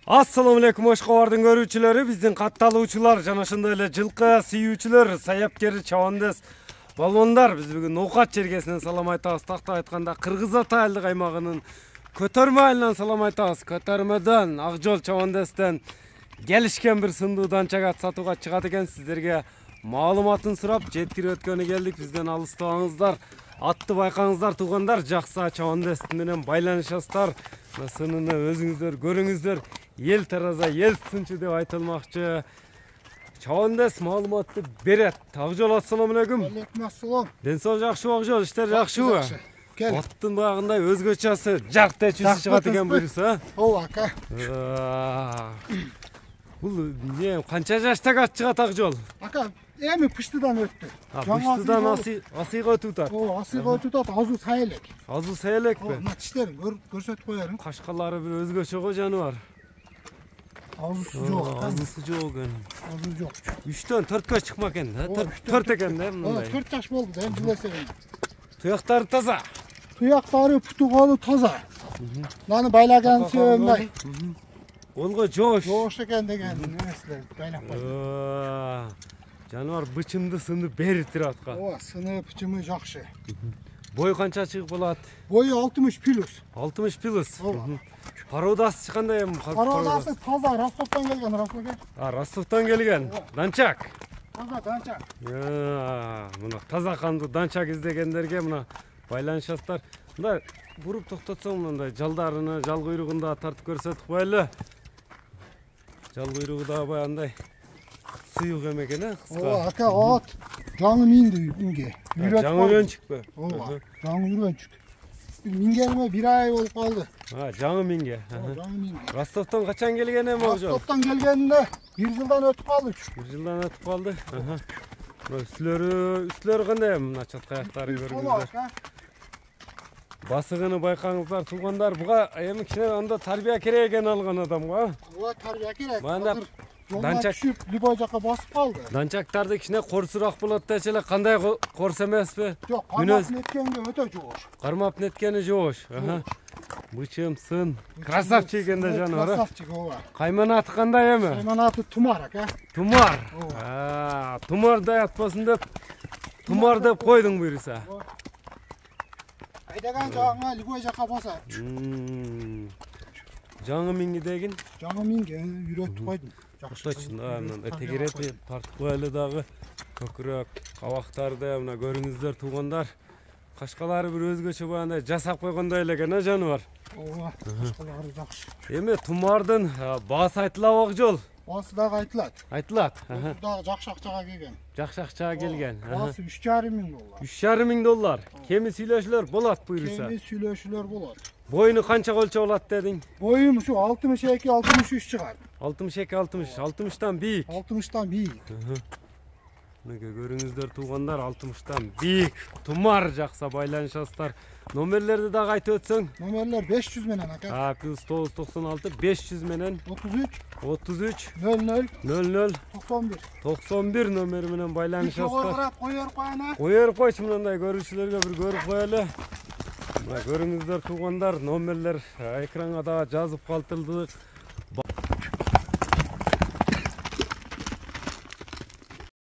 Assalamu alaikum Oşqovar'dың көрүүчүлөрү, биздин катталуучулар жана ошондой эле жылкы сүйүүчүлөр, саяпкер, чабандес, балбондар. Биз бүгүн Ноокат чергесинен салам айтабыз. Тактап айтканда Кыргыз Ата айылдык аймагынын Көтөрмө айылынан салам айтабыз. Көтөрмөдөн, Акжол чабандестен келишкен бир сындуу данчагат сатууга чыгат экен. Сиздерге маалыматын сурап, жеткирип өткөнү келдик. Бизден алыстабаңыздар. Атты байкаңыздар, туугандар, жакса чабандес менен байланышасыздар. Сынını өзүңүздөр көрүңүздөр. Ел тараза, ел сынчы деп айтылмакчы. Чабандес маалыматты берет. Акжол, ассаламу алейкум. Алейкум ассалам. Ден соң жакшыбы Акжол, иштер жакшыбы? Кел. Аттын багындай өзгөчөсү, жарк течүүсү чыгат экен буюрса. Ооба, ака. Бул эмне, канча жаштагы ат чыгат Акжол? Ака, эми пыштыдан өттү. Пыштыдан асыйга өтүп атат. Ооба, асыйга өтүп атат, азуу сай элек. Азуу сай элекпи? Мына тиштерин көрсөтүп коерим. Кашкалары бир өзгөчө го жаныбар. Азуусу жок. Азуусу жок экен. Азуу жок. 3төн 4кө чыкма экен да. 4 экен да мындай. 4 жаш болду да, билесең. Туяктары таза. Туяктары, путугалы таза. Маны байлаган сөөнбай. Олго жош. Жош экен деген нерселер байлап койду. Жаныбар бычымды сынып бериптир атка. Ооба, сыны бычымы жакшы. Бой канча чыгып болот? Бою 60 плюс. 60 плюс. Ооба. Пародасы кандай эми? Пародасы таза, Ростовтон келген, Ростовтон келген. Данчак. Таза данчак. Мына таза кандуу данчак издегендерге мына байланышасыздар. Мындай буруп токтотсоң мындай жалдарыны, жал куйругунда тартып көрсөтүп коелу. Жал куйругу да баягындай сыйык экен, кыска. Ооба, ака, от жаңы минди инге. Жаңы үйрөнчүкпү? Ооба, жаңы үйрөнчүк. Мингениме 1 ай болуп калды. Жаңы минге. Жаңы минге. Ростовтон качан келген эми Акжол? Ростовтон келгенине 1 жылдан өтүп калды. 1 жылдан өтүп калды. Үстүлөрү кандай мына чат каяктары көрүңүздөр. Басыгыны байкаңыздар, туугандар. Буга эми кичине анда тарбия керек экен алган адамга. Ооба, тарбия керек. Мында данчак түшүп, любой жака басып калды. Данчактарды кичине корсураак болот дечи эле, кандай корс эмеспи? Жок, кармап неткенге өтө жоош. Кармап неткени жоош. Бычым, сын, красавчик экен да жаныбар. Красавчик, ооба. Кайманаты кандай эми? Кайманаты Тумар, ака. Тумар. Тумардай атпасын деп, Тумар деп койдуң буюрса. Айдаган жагыңа любой жака басат. Жаңы минги дегин? Жаңы минге үйрөтүп койдум. Точно, мындай тегеретип тартып коелу дагы. Көкүрөк, кабактары да мына көрүңүздөр туугандар. Кашкалары бир өзгөчө баягындай жасап койгондой эле экен, жаныбар. Ооба, кашкалары жакшы. Эми Тумардын баасы айтылабы Акжол? Баасы дагы айтылат. Айтылат. Дагы жакшы акчага келген. Жакшы акчага келген. Баасы 3,5 миң доллар. 3,5 миң доллар. Кеми сүйлөшүлөр болот буюрса. Кеми сүйлөшүлөр болот. Боюну канча өлчөп болот дедиң? Боюм ушу 62-63 чыгат. 62-60, 60тан бийик. 60тан бийик. Мына көрүңүздөр туугандар, 60тан бийик. Тумар жакса байланышасыздар. Номерлерди дагы айтып өтсөң? Номерлер 500 менен ака. Плюс 996 500 менен 33 00 91 номери менен байланышасыздар. Коер койчу мындай көрүүчүлөргө бир көрүп коелу. Мына көрүңүздөр туугандар, номерлер экранга да жазып калтырдык.